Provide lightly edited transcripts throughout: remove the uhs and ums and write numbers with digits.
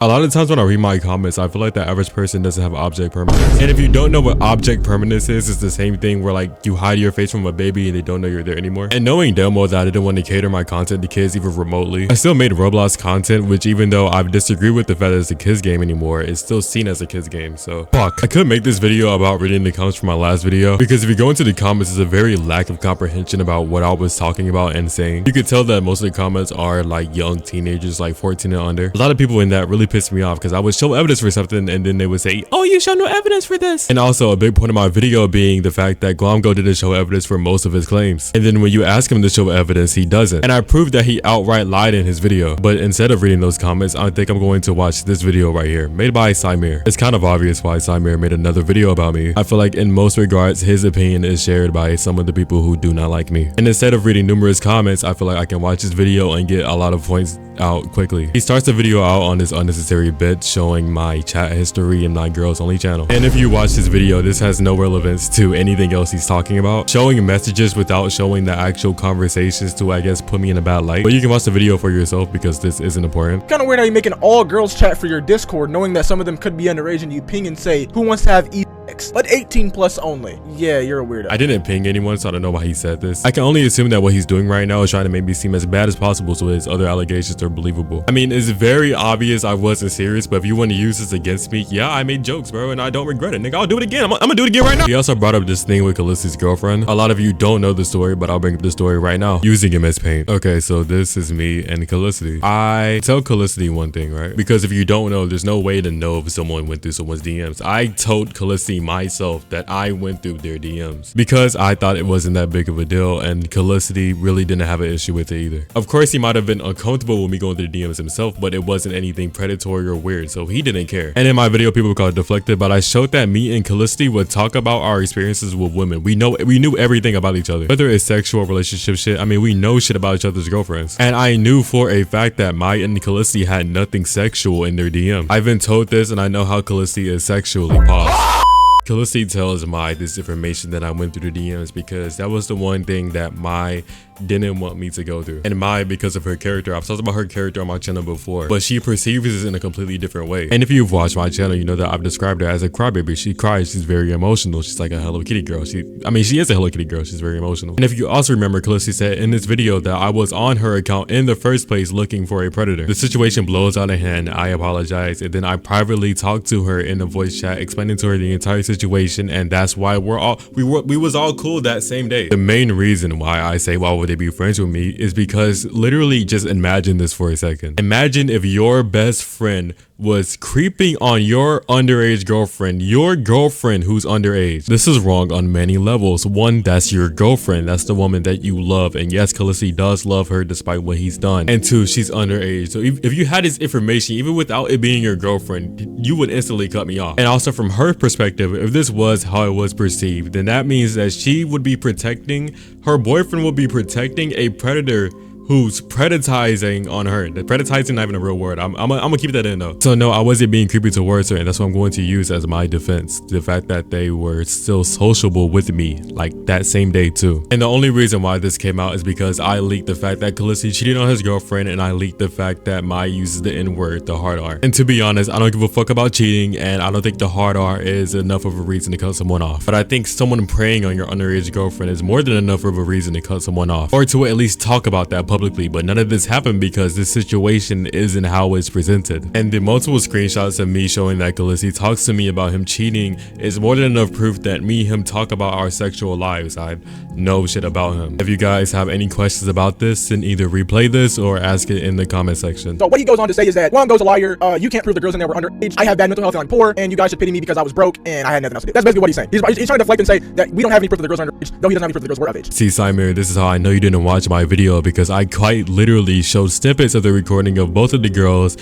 A lot of times when I read my comments, I feel like the average person doesn't have object permanence. And if you don't know what object permanence is, it's the same thing where like you hide your face from a baby and they don't know you're there anymore. And knowing damn well that I didn't want to cater my content to kids even remotely, I still made Roblox content, which even though I disagree with the fact that it's a kids game anymore, it's still seen as a kids game. So fuck. I could make this video about reading the comments from my last video, because if you go into the comments, there's a very lack of comprehension about what I was talking about and saying. You could tell that most of the comments are like young teenagers, like 14 and under. A lot of people in that really pissed me off because I would show evidence for something and then they would say, oh, you show no evidence for this. And also a big point of my video being the fact that Glomgo didn't show evidence for most of his claims. And then when you ask him to show evidence, he doesn't. And I proved that he outright lied in his video. But instead of reading those comments, I think I'm going to watch this video right here, made by Simir. It's kind of obvious why Simir made another video about me. I feel like in most regards, his opinion is shared by some of the people who do not like me. And instead of reading numerous comments, I feel like I can watch this video and get a lot of points out quickly. He starts the video out on this unnecessary bit showing my chat history in my girls only channel. And if you watch this video, this has no relevance to anything else he's talking about. Showing messages without showing the actual conversations to, I guess, put me in a bad light. But you can watch the video for yourself because this isn't important. Kind of weird how you make an all girls chat for your Discord knowing that some of them could be underage and you ping and say, who wants to have sex? But 18 plus only. Yeah, you're a weirdo. I didn't ping anyone, so I don't know why he said this. I can only assume that what he's doing right now is trying to make me seem as bad as possible so his other allegations are believable. I mean, it's very obvious I wasn't serious, but if you want to use this against me, yeah, I made jokes, bro, and I don't regret it. Nigga, I'll do it again. I'm gonna do it again right now. He also brought up this thing with Callisti's girlfriend. A lot of you don't know the story, but I'll bring up the story right now using him as paint. Okay, so this is me and Callisti. I tell Callisti one thing, right? Because if you don't know, there's no way to know if someone went through someone's DMs. I told Callisti myself that I went through their DMs because I thought it wasn't that big of a deal, and Callisti really didn't have an issue with it either. Of course, he might have been uncomfortable with me going through the DMs himself, but it wasn't anything predatory or weird, so he didn't care. And in my video, people call it deflected, but I showed that me and Callisti would talk about our experiences with women. We knew everything about each other, whether it's sexual relationship shit. I mean, we know shit about each other's girlfriends, and I knew for a fact that Mai and Callisti had nothing sexual in their DM. I've been told this, and I know how Callisti is sexually. Pause. Callisti tells Mai this information that I went through the DMs because that was the one thing that Mai didn't want me to go through. And Mai, because of her character, I've talked about her character on my channel before, but she perceives this in a completely different way. And if you've watched my channel, you know that I've described her as a crybaby. She cries, she's very emotional, she's like a Hello Kitty girl. She is a Hello Kitty girl, she's very emotional. And if you also remember, Callisti said in this video that I was on her account in the first place looking for a predator. The situation blows out of hand, I apologize, and then I privately talked to her in a voice chat explaining to her the entire situation, and that's why we was all cool that same day. The main reason why I say why would they be friends with me is because literally just imagine this for a second. Imagine if your best friend was creeping on your underage girlfriend, your girlfriend who's underage. This is wrong on many levels. One, that's your girlfriend, that's the woman that you love, and yes, Callisti does love her despite what he's done. And two, she's underage, so if you had this information, even without it being your girlfriend, you would instantly cut me off. And also from her perspective, if this was how it was perceived, then that means that she would be protecting, her boyfriend would be protecting a predator who's preditizing on her. The preditizing not even a real word. I'm gonna keep that in though. So no, I wasn't being creepy towards her, and that's what I'm going to use as my defense. The fact that they were still sociable with me like that same day too. And the only reason why this came out is because I leaked the fact that Callisti cheated on his girlfriend, and I leaked the fact that Mai uses the N-word, the hard R. And to be honest, I don't give a fuck about cheating, and I don't think the hard R is enough of a reason to cut someone off. But I think someone preying on your underage girlfriend is more than enough of a reason to cut someone off, or to at least talk about that publicly. But none of this happened because this situation isn't how it's presented. And the multiple screenshots of me showing that Callisti talks to me about him cheating is more than enough proof that me and him talk about our sexual lives. I know shit about him. If you guys have any questions about this, then either replay this or ask it in the comment section. So what he goes on to say is that Glomgo's a liar, you can't prove the girls in there were underage, I have bad mental health and I'm poor, and you guys should pity me because I was broke and I had nothing else to do. That's basically what he's saying. He's trying to deflect and say that we don't have any proof that the girls are underage, though he doesn't have any proof that the girls were of age. See, Simir, this is how I know you didn't watch my video, because I quite literally showed snippets of the recording of both of the girls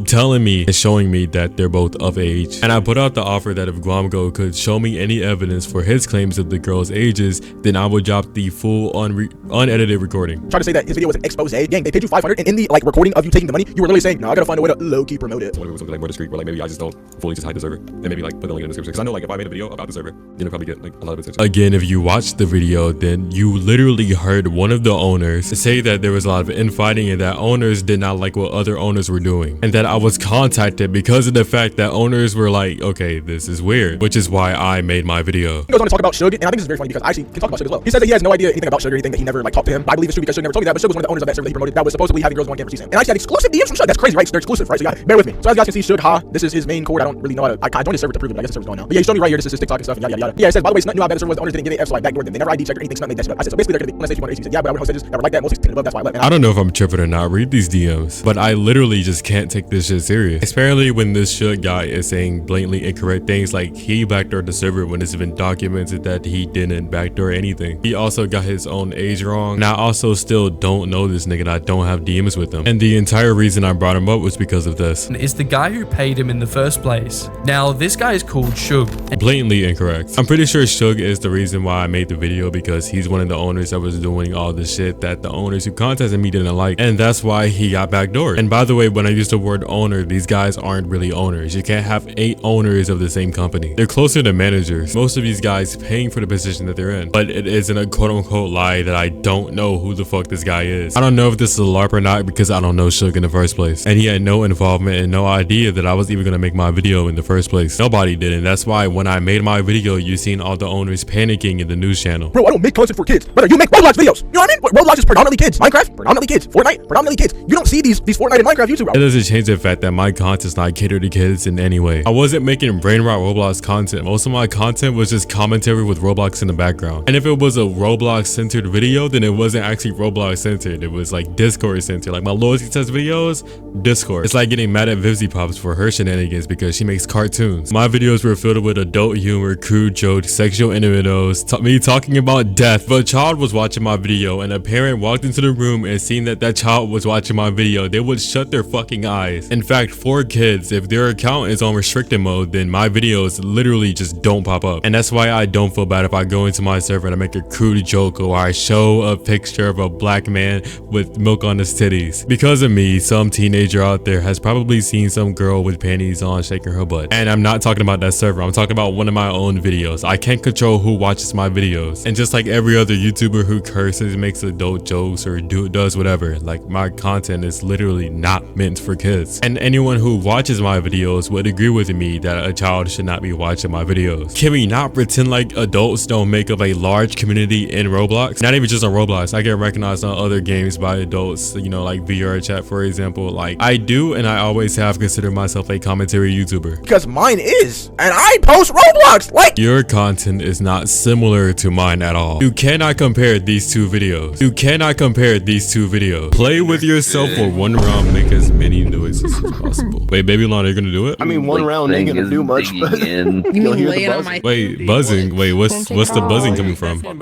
telling me and showing me that they're both of age. And I put out the offer that if Glomgo could show me any evidence for his claims of the girls' ages, then I would drop the full unedited recording. Trying to say that his video was an expose. Gang, they paid you 500, and in the recording of you taking the money, you were literally saying, no, I gotta find a way to low-key promote it. What if it was something like more discreet, where like maybe I just don't fully just hide the server, and maybe like put the link in the description, because I know like if I made a video about the server, then it'll probably get like a lot of attention. Again, if you watched the video, then you literally heard one of the owners say say that there was a lot of infighting and that owners did not like what other owners were doing, and that I was contacted because of the fact that owners were like, okay, this is weird, which is why I made my video. He goes on to talk about Suge, and I think this is very funny because I actually can talk about Suge as well. He says that he has no idea anything about Suge or anything, that he never like talked to him. But I believe it's true because Suge never told me that, but Suge was one of the owners of that server that he promoted that was supposedly having girls on camera season. And I actually had exclusive DMs from Suge. That's crazy, right? So they're exclusive, right? So you gotta bear with me. So as you guys can see, Suge Ha, this is his main cord. I don't really know how to, I joined his server to prove it, but I guess the server's going now. But yeah, he showed me right here, this is his TikTok and stuff, and yada yada yada. Yeah, it says, by the way, Snunt knew how bad the server was, the owners didn't give it F, so I backdoored them. They never ID checked or anything, Snunt made that shit up. I said, so basically they're gonna be, when I say people on he said, yeah, but I would host edges that were like that, mostly above, that's why I left. I don't know if I'm tripping or not, read these DMs, but I literally just can't take this shit serious. Especially when this Suge guy is saying blatantly incorrect things like he backdoored the server when it's been documented that he didn't backdoor anything. He also got his own age wrong, and I also still don't know this nigga and I don't have DMs with him. And the entire reason I brought him up was because of this. Is the guy who paid him in the first place. Now, this guy is called Suge. Blatantly incorrect. I'm pretty sure Suge is the reason why I made the video because he's one of the owners that was doing all the shit that the owners who contacted me didn't like, and that's why he got backdoored. And by the way, when I use the word owner, these guys aren't really owners. You can't have 8 owners of the same company. They're closer to managers. Most of these guys paying for the position that they're in. But it isn't a quote-unquote lie that I don't know who the fuck this guy is. I don't know if this is a LARP or not because I don't know Suge in the first place. And he had no involvement and no idea that I was even gonna make my video in the first place. Nobody did, and that's why when I made my video, you seen all the owners panicking in the news channel. Bro, I don't make content for kids. Brother, you make Roblox videos. You know what I mean? Roblox is predominantly kids. Minecraft, predominantly kids. Fortnite, predominantly kids. You don't see these Fortnite and Minecraft YouTubers. It doesn't change the fact that my content's not catered to kids in any way. I wasn't making brain rot Roblox content. Most of my content was just commentary with Roblox in the background. And if it was a Roblox centered video, then it wasn't actually Roblox centered. It was like Discord centered. Like my loyalty test videos, Discord. It's like getting mad at Vivzy Pops for her shenanigans because she makes cartoons. My videos were filled with adult humor, crude jokes, sexual innuendos, me talking about death. If a child was watching my video and a parent walked into the room and seen that that child was watching my video, they would shut their fucking eyes. In fact, for kids, if their account is on restricted mode, then my videos literally just don't pop up. And that's why I don't feel bad if I go into my server and I make a crude joke or I show a picture of a black man with milk on his titties. Because of me, some teenager out there has probably seen some girl with panties on shaking her butt. And I'm not talking about that server, I'm talking about one of my own videos. I can't control who watches my videos. And just like every other YouTuber who curses, makes adult jokes, or does whatever, like my content is literally not meant for kids. And anyone who watches my videos would agree with me that a child should not be watching my videos. Can we not pretend like adults don't make up a large community in Roblox? Not even just on Roblox, I get recognized on other games by adults, you know, like VR chat for example. Like I do and I always have considered myself a commentary YouTuber. Because mine is, and I post Roblox. Like your content is not similar to mine at all. You cannot compare these two videos. You cannot compare these two videos. Play with yourself for one round, make as many noises as possible. Wait, Baby Lon, are you gonna do it? I mean, one round ain't gonna do much, but You mean lay it on my... Wait, buzzing. Wait, what's the buzzing coming from? Oh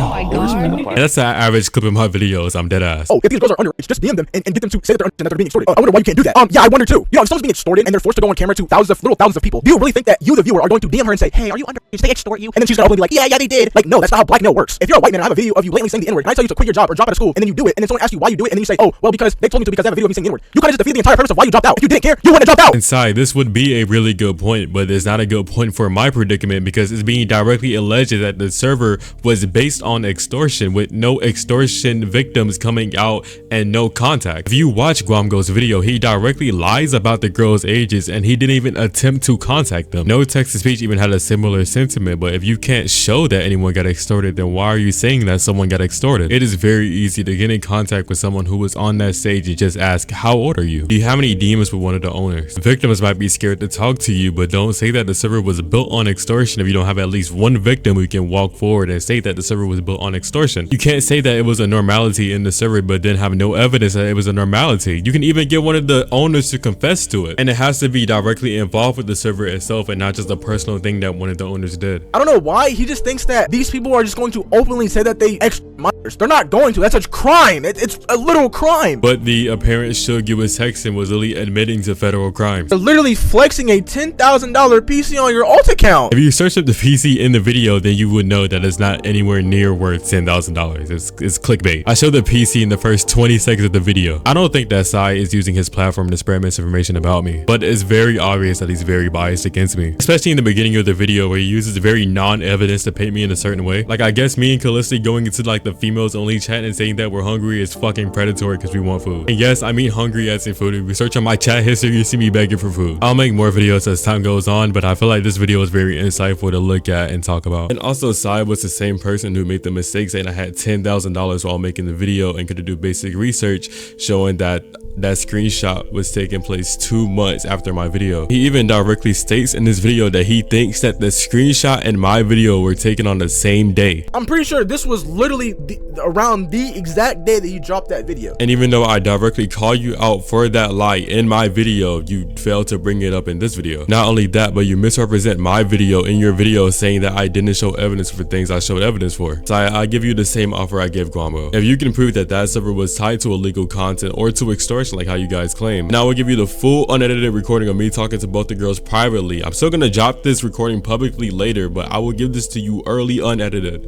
my gosh. That's the average clip of my videos. I'm dead ass. oh, if these girls are underage, just DM them and get them to say that they're underage and that they're being extorted. I wonder why you can't do that. Yeah, I wonder too. You know, if someone's being extorted and they're forced to go on camera to thousands of people, do you really think that you, the viewer, are going to DM her and say, hey, are you underage? They extort you? And then she's gonna be like, yeah, they did. Like, no, that's not how blackmail works. If you're a white man and I have a video of you blatantly saying the N-word, and I tell you to quit your job or drop out of school, and then you do it, and then someone asks you why you do it, and then you say, oh, well, because they told me to because I have a video of me saying the N-word. You kind of just defeat the entire purpose of why you dropped out. If you didn't care, you wouldn't have dropped out. Inside, this would be a really good point, but it's not a good point for my predicament because it's being directly alleged that the server was based on extortion with no extortion victims coming out and no contact. If you watch Guamgo's video, he directly lies about the girls' ages and he didn't even attempt to contact them. No text-to-speech even had a similar sentiment, but if you can't show that anyone got extorted, then why are you saying that someone got extorted? It is very easy to get in contact with someone who was on that stage and just ask, how old are you? Do you have any DMs with one of the owners? Victims might be scared to talk to you, but don't say that the server was built on extortion if you don't have at least one victim who can walk forward and say that the server was built on extortion. You can't say that it was a normality in the server but then have no evidence that it was a normality. You can even get one of the owners to confess to it, and it has to be directly involved with the server itself and not just a personal thing that one of the owners did. I don't know why he just thinks that these people are just going to openly say that they extort minors. They're not going to. That's a crime. It's a literal crime. But the apparent Suge you was texting was literally admitting to federal crimes. They're literally flexing a $10,000 PC on your alt account. If you search up the PC in the video, then you would know that it's not anywhere near near worth $10,000. It's clickbait. I showed the PC in the first 20 seconds of the video. I don't think that Sai is using his platform to spread misinformation about me, but it's very obvious that he's very biased against me, especially in the beginning of the video where he uses very non-evidence to paint me in a certain way. Like, I guess me and Callisti going into like the females only chat and saying that we're hungry is fucking predatory because we want food. And yes, I mean hungry as in food. If you search on my chat history, you see me begging for food. I'll make more videos as time goes on, but I feel like this video is very insightful to look at and talk about. And also, Sai was the same person who made the mistake saying I had $10,000 while making the video and could do basic research showing that screenshot was taking place 2 months after my video. He even directly states in this video that he thinks that the screenshot and my video were taken on the same day. I'm pretty sure this was literally around the exact day that he dropped that video. And even though I directly call you out for that lie in my video, you failed to bring it up in this video. Not only that, but you misrepresent my video in your video saying that I didn't show evidence for things I showed evidence for. So I give you the same offer I gave Guamo. If you can prove that that server was tied to illegal content or to extortion like how you guys claim, now I will give you the full unedited recording of me talking to both the girls privately. I'm still gonna drop this recording publicly later, but I will give this to you early unedited.